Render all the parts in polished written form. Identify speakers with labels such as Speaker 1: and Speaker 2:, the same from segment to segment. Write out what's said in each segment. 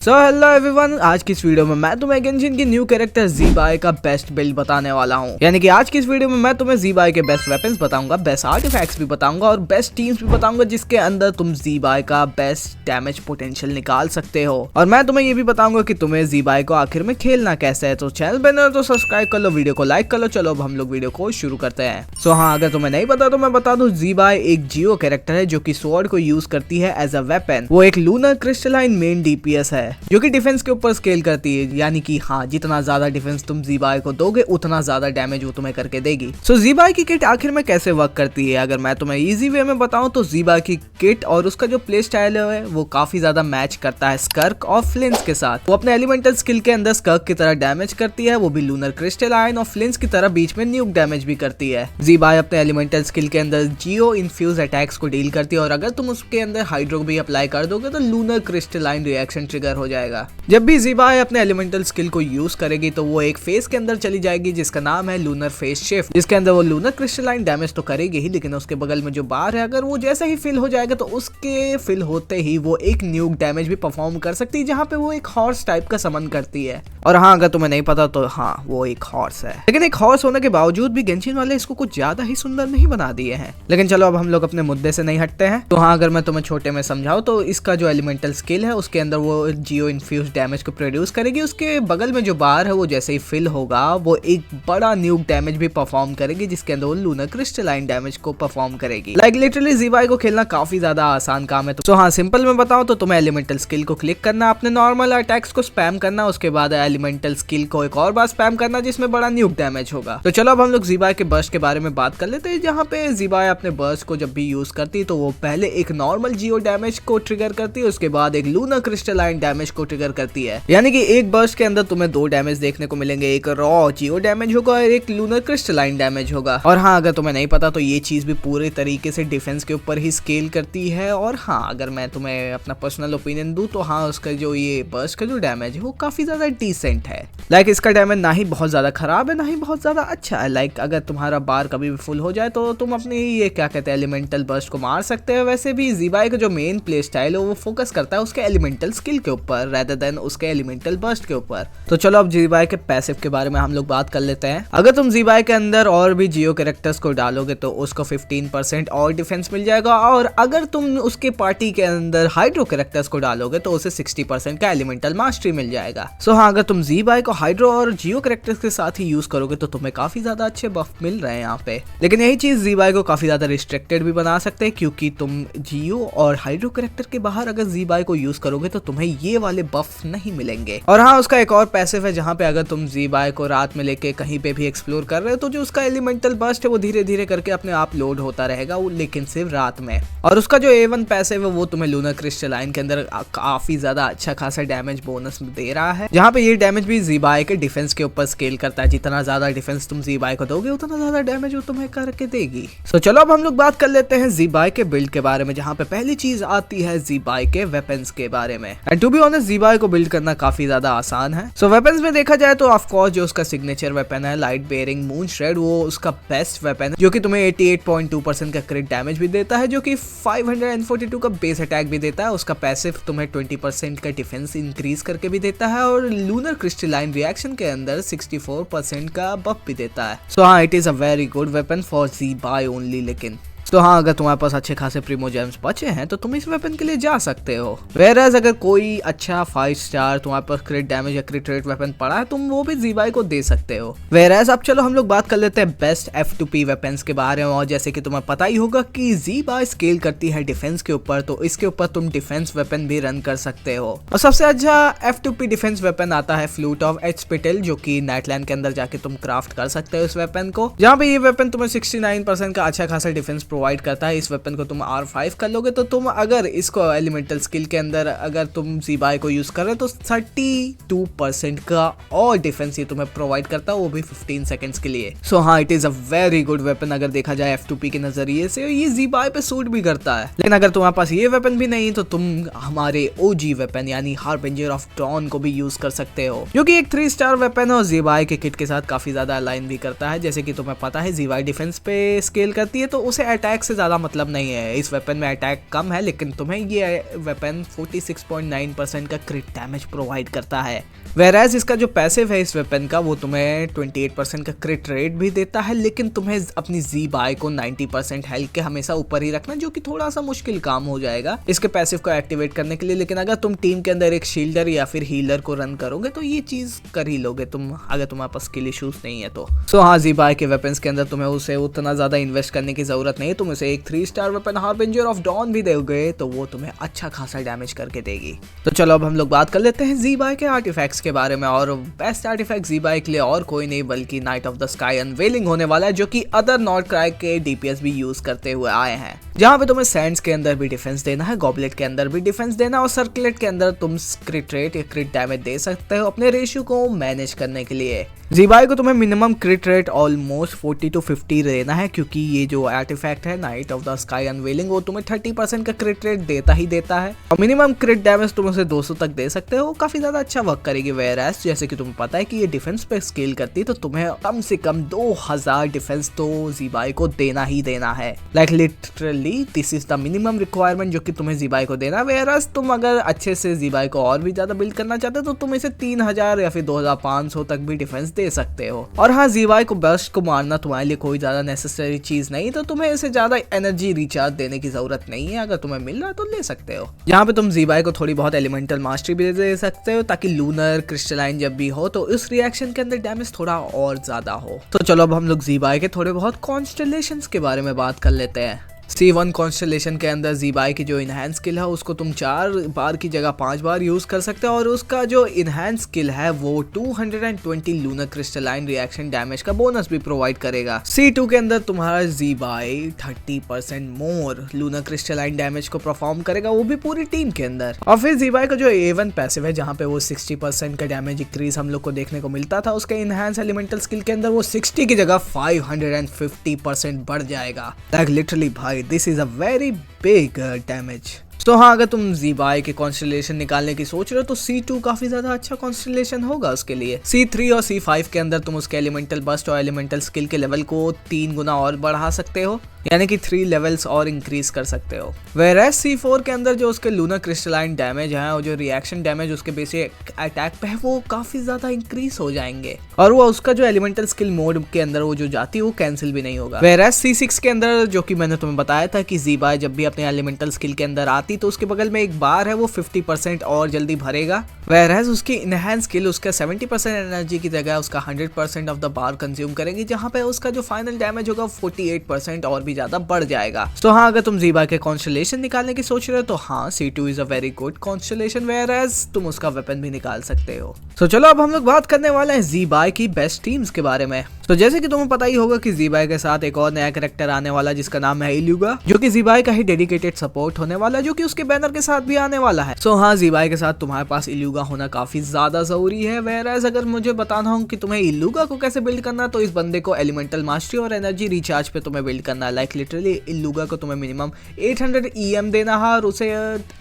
Speaker 1: So hello everyone, आज की इस वीडियो में मैं तुम्हें गेंशिन की न्यू कैरेक्टर ज़ीबाई का बेस्ट बिल्ड बताने वाला हूं। यानी कि आज की इस वीडियो में मैं तुम्हें ज़ीबाई के बेस्ट वेपन्स बताऊंगा, बेस्ट आर्टिफैक्ट्स भी बताऊंगा और बेस्ट टीम्स भी बताऊंगा जिसके अंदर तुम ज़ीबाई का बेस्ट डैमेज पोटेंशियल निकाल सकते हो। और मैं तुम्हें ये भी बताऊंगा कि तुम्हें ज़ीबाई को आखिर में खेलना कैसे है। तो चैनल पर नए हो तो सब्सक्राइब कर लो, वीडियो को लाइक कर लो। चलो अब हम लोग वीडियो को शुरू करते हैं। सो हाँ, अगर तुम्हें नहीं पता तो मैं बता दूं, ज़ीबाई एक जियो कैरेक्टर है जो कि स्वॉर्ड को यूज करती है एज अ वेपन। वो एक लूनर क्रिस्टलाइन मेन डीपीएस है जो कि डिफेंस के ऊपर स्केल करती है। यानी कि हाँ, जितना ज्यादा डिफेंस तुम ज़ीबाई को दोगे उतना ज्यादा डैमेज वो तुम्हें करके देगी। सो ज़ीबाई की किट आखिर में कैसे वर्क करती है, अगर मैं तुम्हें इजी वे में बताऊं तो ज़ीबाई की किट और उसका जो प्ले स्टाइल है वो काफी ज्यादा मैच करता है स्कर्क और फ्लिंस के साथ। वो अपने एलिमेंटल स्किल के अंदर स्कर्क की तरह डैमेज करती है, वो भी लूनर क्रिस्टलाइन, और फ्लिंस की तरह बीच में न्यूक डैमेज भी करती है। ज़ीबाई अपने एलिमेंटल स्किल के अंदर जियो इन्फ्यूज अटैक्स को डील करती है और अगर तुम उसके अंदर हाइड्रो भी अप्लाई कर दोगे तो लूनर क्रिस्टलाइन रिएक्शन ट्रिगर हो जाएगा। जब भी ज़ीबाई अपने एलिमेंटल स्किल को यूज करेगी तो वो एक फेज के अंदर चली जाएगी जिसका नाम है लूनर फेज शिफ्ट, जिसके अंदर वो लूनर क्रिस्टलाइन डैमेज तो करेगी ही, लेकिन उसके बगल में जो बार है अगर वो जैसे ही फिल हो जाएगा तो उसके फिल होते ही वो एक न्यूक डैमेज भी परफॉर्म कर सकती है, जहाँ पे वो एक हॉर्स टाइप का समन करती है। और हाँ, अगर तुम्हें नहीं पता तो हाँ, वो एक हॉर्स है, लेकिन एक हॉर्स होने के बावजूद भी गेंशिन वाले इसको कुछ ज्यादा ही सुंदर नहीं बना दिए हैं। लेकिन चलो अब हम लोग अपने मुद्दे से नहीं हटते हैं। तो हाँ, अगर मैं तुम्हें छोटे में समझाऊं तो इसका जो एलिमेंटल स्किल है उसके अंदर वो जियो इन्फ्यूज डैमेज को प्रोड्यूस करेगी। उसके बगल में जो बार है वो जैसे ही फिल होगा वो एक बड़ा न्यूक डैमेज भी परफॉर्म करेगी, जिसके अंदर वो लूनर क्रिस्टलाइन डैमेज को परफॉर्म करेगी। लाइक लिटरली ज़ीबाई को खेलना काफी ज्यादा आसान काम है। तो हाँ, सिंपल में बताऊं तो तुम्हें एलिमेंटल स्किल को क्लिक करना, अपने नॉर्मल अटैक्स को स्पैम करना, उसके बाद एलिमेंटल स्किल को एक और बार स्पैम करना जिसमें बड़ा न्यूक डैमेज होगा। तो चलो अब हम लोग ज़ीबाई के बर्स्ट के बारे में बात कर लेते हैं, जहाँ पे ज़ीबाई अपने बर्स्ट को जब भी यूज करती है तो वो पहले एक नॉर्मल जियो डैमेज को ट्रिगर करती है, उसके बाद एक लूनर क्रिस्टलाइन डैमेज को ट्रिगर करती है। यानी कि एक बर्स्ट के अंदर तुम्हें दो डैमेज देखने को मिलेंगे, एक रॉ जियो डैमेज होगा और एक लूनर क्रिस्टलाइन डैमेज होगा। और हाँ, अगर तुम्हें नहीं पता तो ये चीज भी पूरे तरीके से डिफेंस के ऊपर ही स्केल करती है। और हाँ, अगर मैं तुम्हें अपना पर्सनल ओपिनियन दूं तो हाँ, उसका जो ये बर्स्ट का जो डैमेज है वो काफी ज्यादा डिसेंट है। लाइक इसका डैमेज ना ही बहुत ज्यादा खराब है ना ही बहुत ज्यादा अच्छा है। लाइक अगर तुम्हारा बार कभी भी फुल हो जाए तो तुम अपनी ये क्या कहते हैं एलिमेंटल बर्स्ट को मार सकते हो। वैसे भी ज़ीबाई का जो मेन प्ले स्टाइल है वो फोकस करता है उसके एलिमेंटल स्किल के ऊपर रेदर देन उसके एलिमेंटल बर्स्ट के ऊपर। तो चलो अब ज़ीबाई के पैसिव के बारे में हम लोग बात कर लेते हैं। अगर तुम ज़ीबाई के अंदर और भी जियो कैरेक्टर्स को डालोगे तो उसको 15% और डिफेंस मिल जाएगा, और अगर तुम उसके पार्टी के अंदर हाइड्रो कैरेक्टर्स को डालोगे तो उसे 60% का एलिमेंटल मास्टरी मिल जाएगा। सो हाँ, अगर तुम ज़ीबाई को हाइड्रो और जियो कैरेक्टर्स के साथ ही यूज करोगे तो तुम्हें काफी ज्यादा अच्छे बफ मिल रहे हैं यहाँ पे। लेकिन यही चीज ज़ीबाई को काफी ज्यादा रिस्ट्रिक्टेड भी बना सकते हैं, क्योंकि तुम जियो और हाइड्रो कैरेक्टर के बाहर अगर ज़ीबाई को यूज करोगे तो तुम्हें ये वाले बफ नहीं मिलेंगे। और हाँ, उसका एक और पैसिव है जहाँ पे अगर तुम ज़ीबाई को रात में लेके कहीं पे भी एक्सप्लोर कर रहे हो तो जो उसका एलिमेंटल बर्स्ट है वो धीरे धीरे करके अपने आप लोड होता रहेगा, लेकिन सिर्फ रात में। और उसका जो A1 पैसिव है वो तुम्हें लूनर क्रिस्टलाइन के अंदर काफी ज्यादा अच्छा खासा डैमेज बोनस दे रहा है, जहाँ पे ये डैमेज भी ज़ीबाई के डिफेंस के ऊपर स्केल करता है। जितना ज्यादा डिफेंस तुम ज़ीबाई को दोगे उतना ज्यादा डैमेज वो तुम्हें करके देगी। सो चलो अब हम लोग बात कर लेते हैं ज़ीबाई के बिल्ड के बारे में, जहाँ पे पहली चीज आती है ज़ीबाई के वेपन्स के बारे में। एंड टू बी ऑनेस्ट, ज़ीबाई को बिल्ड करना काफी ज्यादा आसान है। सो वेपन्स में देखा जाए तो ऑफ कोर्स जो उसका सिग्नेचर वेपन है लाइट बेयरिंग मून श्रेड, वो उसका बेस्ट वेपन है जो कि तुम्हें 88.2% का क्रिट डैमेज भी देता है, जो कि 542 का बेस अटैक भी देता है। उसका पैसिव तुम्हें 20% का डिफेंस इंक्रीज करके भी देता है और लूनर क्रिस्टलाइन रिएक्शन के अंदर 64% का बफ भी देता है। सो हाँ, it is a very good weapon for ज़ीबाई ओनली। लेकिन तो हाँ, अगर तुम्हारे पास अच्छे खासे प्रीमो जेम्स बचे हैं तो तुम इस वेपन के लिए जा सकते हो। वेयरएज अगर कोई अच्छा 5 स्टार तुम्हारे पास क्रिट डैमेज या क्रिट रेट वेपन पड़ा है तुम वो भी ज़ीबाई को दे सकते हो। वेयरएज अब चलो हम लोग बात कर लेते हैं बेस्ट F2P वेपन्स के बारे में। और जैसे कि तुम्हें पता ही होगा कि ज़ीबाई स्केल करती है डिफेंस के ऊपर, तो इसके ऊपर तुम डिफेंस वेपन भी रन कर सकते हो। और सबसे अच्छा F2P डिफेंस वेपन आता है फ्लूट ऑफ एचपिटल, जो कि नाइटलैंड के अंदर जाके तुम क्राफ्ट कर सकते हो इस वेपन को, जहाँ पे ये वेपन तुम्हें 69% का अच्छा खासा डिफेंस प्रोवाइड करता है। इस वेपन को तुम R5 कर लोगे तो तुम अगर इसको एलिमेंटल स्किल के अंदर अगर तुम ज़ीबाई को यूज कर रहे हो तो 32% का और डिफेंस ये तुम्हें प्रोवाइड करता है, वो भी 15 सेकंड्स के लिए। सो हाँ, it is a very good weapon. अगर देखा जाए F2P के नजरिए से ये ज़ीबाई पे सूट भी करता है। लेकिन अगर तुम्हारे पास ये वेपन भी नहीं तो तुम हमारे OG वेपन यानी हार्बिंजर ऑफ डॉन को भी यूज कर सकते हो, जो कि एक 3 स्टार वेपन है और ज़ीबाई के किट के साथ काफी ज्यादा अलाइन भी करता है। जैसे कि तुम्हें पता है ज़ीबाई डिफेंस पे स्केल करती है तो उसे अटैक अटैक से ज्यादा मतलब नहीं है। इस वेपन में अटैक कम है लेकिन तुम्हें ये वेपन 46.9% का क्रिट डैमेज प्रोवाइड करता है। वेराज इसका जो पैसिव है इस वेपन का वो तुम्हें 28% का क्रिट रेट भी देता है, लेकिन तुम्हें अपनी जी बाय को 90% हेल्थ के हमेशा ऊपर ही रखना, जो कि थोड़ा सा मुश्किल काम हो जाएगा इसके पैसिव को एक्टिवेट करने के लिए। लेकिन अगर तुम टीम के अंदर एक शील्डर या फिर हीलर को रन करोगे तो ये चीज कर ही लोगे तुम, अगर तुम्हारे पास स्किल इश्यूज नहीं है तो। सो हाँ, जी बाय के वेपन्स के अंदर तुम्हें उसे उतना ज्यादा इन्वेस्ट करने की जरूरत नहीं है। तुम उसे एक 3 star weapon Harbinger of Dawn भी दोगे तो वो तुम्हें अच्छा खासा डैमेज करके देगी। तो चलो अब हम लोग बात कर लेते हैं जी बाय के आर्टिफैक्ट्स के बारे में। और बेस्ट आर्टिफैक्ट जी बाय के लिए और कोई नहीं बल्कि night of the sky unveiling होने वाला है, जो कि अदर नॉट क्राई के डीपीएस भी यूज करते हुए आए हैं, जहाँ पे तुम्हें सैंड्स के अंदर भी डिफेंस देना है, गॉबलेट के अंदर भी डिफेंस देना और सर्कुलेट के अंदर तुम क्रिट रेट या क्रिट डैमेज दे सकते हो अपने रेशियो को मैनेज करने के लिए। जी बाय को तुम्हें मिनिमम क्रिट रेट ऑलमोस्ट 40 to 50 देना है, क्योंकि ये जो आर्टिफैक्ट है night of the sky unveiling वो तुम्हें 30% का क्रिट रेट देता ही देता है और मिनिमम क्रिट डैमेज तुम उसे 200 तक दे सकते हो। काफी ज्यादा अच्छा वर्क करेगी। वेयरएस जैसे कि तुम्हें पता है कि ये डिफेंस पे स्केल करती है तो तुम्हें कम से कम 2000 डिफेंस तो जी बाय को देना ही देना है। Like literally this is the minimum requirement जो कि तुम्हें जी बाय को देना। वेयरएस तुम अगर अच्छे से जी बाय को और भी ज्यादा बिल्ड करना चाहते हो तो तुम इसे 3000 या फिर 2500 तक भी डिफेंस दे सकते हो। और हाँ, जी बाय को बर्स्ट को मारना तुम्हारे लिए कोई ज्यादा नेसेसरी चीज नहीं, तो तुम्हें इसे ज्यादा एनर्जी रिचार्ज देने की जरूरत नहीं है। अगर तुम्हें मिल रहा है तो ले सकते हो। यहाँ पे तुम जी बाय को थोड़ी बहुत एलिमेंटल मास्टरी भी दे सकते हो ताकि लूनर क्रिस्टलाइन जब भी हो तो इस रिएक्शन के अंदर डैमेज थोड़ा और ज्यादा हो। तो चलो अब हम लोग जी बाय के थोड़े बहुत कॉन्स्टेलेशंस के बारे में बात कर लेते हैं। C1 कॉन्स्टेलेशन के अंदर जी बाय की जो इनहैंस स्किल है उसको तुम 4 बार की जगह 5 बार यूज कर सकते हो और उसका जो इनहैंस स्किल है वो 220 लूनर क्रिस्टलाइन रिएक्शन डैमेज का बोनस भी प्रोवाइड करेगा। C2 के अंदर तुम्हारा जी बाय 30% मोर लूनर क्रिस्टलाइन डैमेज को परफॉर्म करेगा, वो भी पूरी टीम के अंदर। और फिर जी बाय का जो A1 पैसिव है जहाँ पे वो 60% का डैमेज इंक्रीज हम लोग को देखने को मिलता था, उसके इनहैंस एलिमेंटल स्किल के अंदर वो 60 की जगह 550% बढ़ जाएगा। लाइक लिटरली भाई this is a very big damage. तो हाँ, अगर तुम जी बाय के कॉन्स्टेलेशन निकालने की सोच रहे हो तो C2 काफी ज्यादा अच्छा कॉन्स्टेलेशन होगा उसके लिए। C3 और C5 के अंदर तुम उसके एलिमेंटल बस्ट और एलिमेंटल स्किल के लेवल को 3 गुना और बढ़ा सकते हो, यानी कि 3 लेवल्स और इंक्रीज कर सकते हो। वेयरएज C4 के अंदर जो उसके लूनर क्रिस्टलाइन डैमेज है और जो रिएक्शन डैमेज उसके बेसिक अटैक पे है वो काफी ज्यादा इंक्रीज हो जाएंगे और वो उसका जो एलिमेंटल स्किल मोड के अंदर वो जो जाती है वो कैंसिल भी नहीं होगा। वेयरएज C6 के अंदर जो कि मैंने तुम्हें बताया था कि जी बाय जब भी अपने एलिमेंटल स्किल के अंदर आती तो उसके बगल में एक बार है वो 50% और जल्दी भरेगा। वेयरएज उसकी इनहैंस स्किल उसका 70% एनर्जी की जगह उसका 100% ऑफ द बार कंज्यूम करेगी, जहाँ पे उसका जो फाइनल डैमेज होगा 48% और भी ज्यादा बढ़ जाएगा। तो हाँ, अगर तुम जी बाय के कॉन्स्टेलेशन निकालने की सोच रहे हो तो हाँ, C2 is a very good constellation, whereas तुम उसका वेपन भी निकाल सकते हो। तो चलो अब हम लोग बात करने वाले हैं जी बाय की बेस्ट टीम्स के बारे में। तो जैसे कि तुम्हें पता ही होगा कि जी बाय के साथ एक और नया कैरेक्टर आने वाला जिसका नाम है इल्यूगा, जो कि जी बाय का ही डेडिकेटेड सपोर्ट होने वाला है, जो कि उसके बैनर के साथ भी आने वाला है। सो हाँ, जी बाय के साथ तुम्हारे पास इल्यूगा होना काफी ज्यादा जरूरी है। वेयरएज अगर मुझे बताना हो कि तुम्हें इल्यूगा को कैसे बिल्ड करना है तो इस बंदे को एलिमेंटल मास्टरी और एनर्जी रिचार्ज पे तुम्हें बिल्ड करना है। लाइक लिटरली इल्यूगा को तुम्हें मिनिमम 800 EM देना है और उसे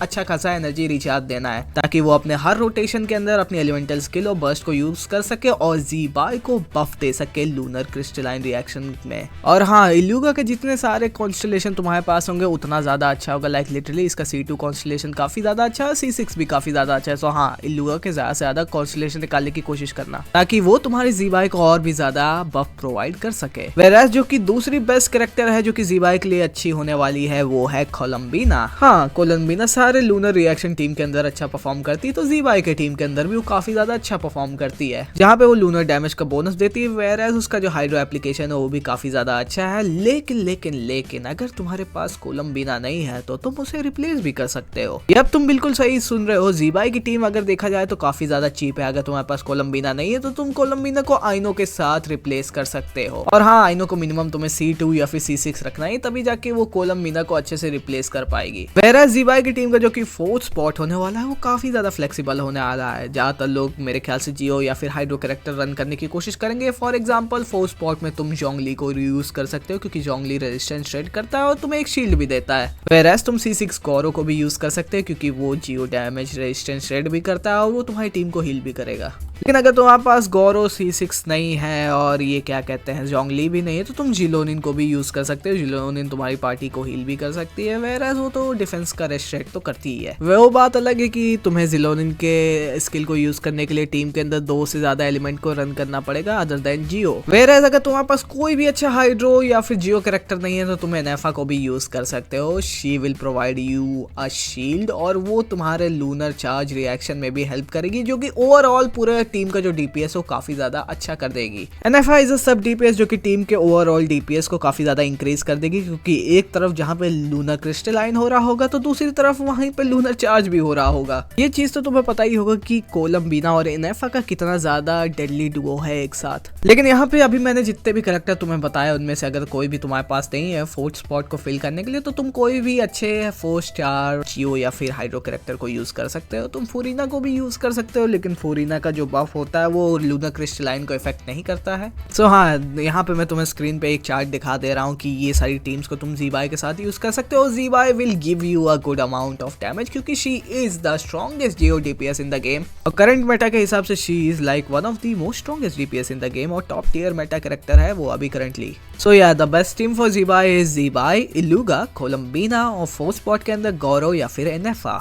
Speaker 1: अच्छा खासा एनर्जी रिचार्ज देना है ताकि वो अपने हर रोटेशन के अंदर अपनी एलिमेंटल स्किल और बर्स्ट को यूज कर सके और जी बाय को बफ दे सके लूनर क्रिस्टलाइन रिएक्शन में। और हाँ, इल्यूगा के जितने सारे कॉन्स्टेलेशन तुम्हारे पास होंगे उतना ज्यादा अच्छा होगा। लाइक लिटरली इसका C2 कॉन्स्टेलेशन काफी ज्यादा अच्छा है, C6 भी काफी ज्यादा अच्छा है। सो हाँ, इल्यूगा के ज्यादा से ज्यादा कॉन्स्टेलेशन निकालने की कोशिश करना ताकि वो तुम्हारी जी बाय को और भी ज्यादा बफ प्रोवाइड कर सके। वेयरएज जो कि दूसरी बेस्ट कैरेक्टर है जो कि जी बाय के लिए अच्छी होने वाली है वो है कोलंबिना। हाँ, कोलंबिना सारे लूनर रिएक्शन टीम के अंदर अच्छा परफॉर्म करती है तो जी बाय के टीम के अंदर भी वो काफी ज्यादा अच्छा परफॉर्म करती है, जहाँ पे वो लूनर डैमेज का बोनस देती है। वेयरएज उसका जो हाइड्रो एप्लीकेशन है वो भी काफी ज्यादा अच्छा है। लेकिन अगर तुम्हारे पास कोलंबिना नहीं है तो तुम उसे रिप्लेस भी कर सकते हो। ये अब तुम बिल्कुल सही सुन रहे हो, जी बाय की टीम अगर देखा जाए तो काफी ज्यादा चीप है। अगर तुम्हारे पास कोलंबिना नहीं है तो तुम कोलंबिना को आइनो के साथ रिप्लेस कर सकते हो। और हाँ, आइनो को मिनिमम तुम्हें C2 या फिर C6 रखना है, तभी जाके वो कोलंबिना को अच्छे से रिप्लेस कर पाएगी। वेयरएज जी बाय की टीम का जो कि 4th स्पॉट होने वाला है वो काफी ज्यादा फ्लेक्सिबल होने वाला है। ज्यादातर लोग मेरे ख्याल से जियो या फिर हाइड्रो कैरेक्टर रन करने की कोशिश करेंगे। फॉर एग्जाम्पल 4th स्पॉट में तुम जोंगली को यूज कर सकते हो क्योंकि जोंगली रेजिस्टेंस रेड करता है और तुम्हें एक शील्ड भी देता है। वेयरएज तुम C6 गौरो को भी यूज कर सकते हो क्योंकि वो जियो डैमेज रेजिस्टेंस रेड भी करता है और वो तुम्हारी टीम को हील भी करेगा। लेकिन अगर तुम्हारे पास गौरो C6 नहीं है और ये क्या कहते हैं जोंगली भी नहीं है तो तुम जिलोनिन को भी यूज कर सकते हो। जिलोनिन तुम्हारी पार्टी को हील भी कर सकती है, वेराज वो तो डिफेंस का रेस्ट्रेक्ट तो करती ही है। वो बात अलग है कि तुम्हें जिलोनिन के स्किल को यूज करने के लिए टीम के अंदर 2 से ज्यादा एलिमेंट को रन करना पड़ेगा अदर देन जियो। वेराज अगर तुम्हारे पास कोई भी अच्छा हाइड्रो या फिर जियो कैरेक्टर नहीं है तो तुम एनेफा को भी यूज कर सकते हो। She will provide you a shield और वो तुम्हारे लूनर चार्ज रिएक्शन में भी हेल्प करेगी, जो कि ओवरऑल पूरे टीम का जो डीपीएस हो काफी ज्यादा अच्छा कर देगी। एनएफआई इज अ सब डीपीएस जो कि टीम के ओवरऑल डीपीएस को काफी ज्यादा इंक्रीज कर देगी, क्योंकि एक तरफ जहां पे लूनर क्रिस्टलाइन हो रहा होगा तो दूसरी तरफ वहीं पे लूनर चार्ज भी हो रहा होगा। ये चीज तो तुम्हें पता ही होगा कि कोलंबीना और एनेफा का कितना ज्यादा डेडली डुओ है एक साथ। लेकिन यहाँ पे अभी मैंने जितने भी कैरेक्टर तुम्हें बताया उनमें से अगर कोई भी तुम्हारे पास नहीं है फोर्थ स्पॉट को फिल करने के लिए तो तुम कोई भी अच्छे 4 स्टार जियो या फिर हाइड्रो कैरेक्टर को यूज कर सकते हो। तुम फूरिना को भी यूज कर सकते हो, लेकिन फूरिना का जो बफ होता है वो लूनर क्रिस्टलाइन को इफेक्ट नहीं करता है। सो हाँ, यहाँ पे मैं तुम्हें स्क्रीन पे एक चार्ट दिखा दे रहा हूँ कि ये सारी टीम्स को तुम ज़ीबाई के साथ यूज कर सकते हो। ज़ीबाई will give you a good amount of damage क्योंकि she is the strongest geo DPS in the game और करंट मेटा के हिसाब से she is like one of the most strongest DPS in the game और top tier meta character है वो अभी currently. So या द बेस्ट टीम फॉर ज़ीबाई इज ज़ीबाई, इलुगा, कोलंबीना और 4th स्पॉट के अंदर गौरो या फिर एनेफा।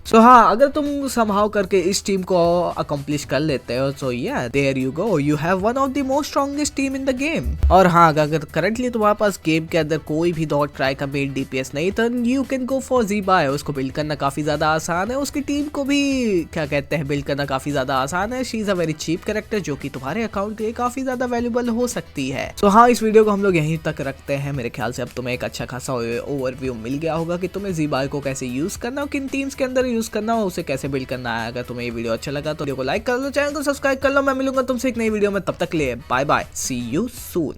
Speaker 1: सो हाँ, अगर तुम संभाव करके इस टीम को अकम्प्लिश कर लेते हो तो या there you go, you have one of the most strongest team in the game. और हाँ, अगर करंटली तुम्हारे पास गेम के अंदर कोई भी डॉट ट्राई का बिल्ड डीपीएस नहीं तो यू कैन गो फॉर ज़ीबाई। उसको बिल्ड करना काफी ज्यादा आसान है, उसकी टीम को भी क्या कहते हैं बिल्ड करना काफी ज्यादा आसान है। She is a very cheap character जो कि तुम्हारे अकाउंट के लिए काफी ज्यादा वैल्यूबल हो सकती है। सो हाँ, इस वीडियो को हम लोग यहीं तक रखते हैं। मेरे ख्याल से अब तुम्हें एक अच्छा खासा ओवरव्यू मिल गया होगा कि तुम्हें ज़ीबाई को कैसे यूज करना हो, किन टीम्स के अंदर यूज करना हो, उसे कैसे बिल्ड करना है। अगर तुम्हें ये वीडियो अच्छा लगा तो वीडियो को लाइक कर लो, चैनल को सब्सक्राइब कर लो। मैं मिलूंगा तुमसे एक नई वीडियो में, तब तक के लिए bye bye, see you soon.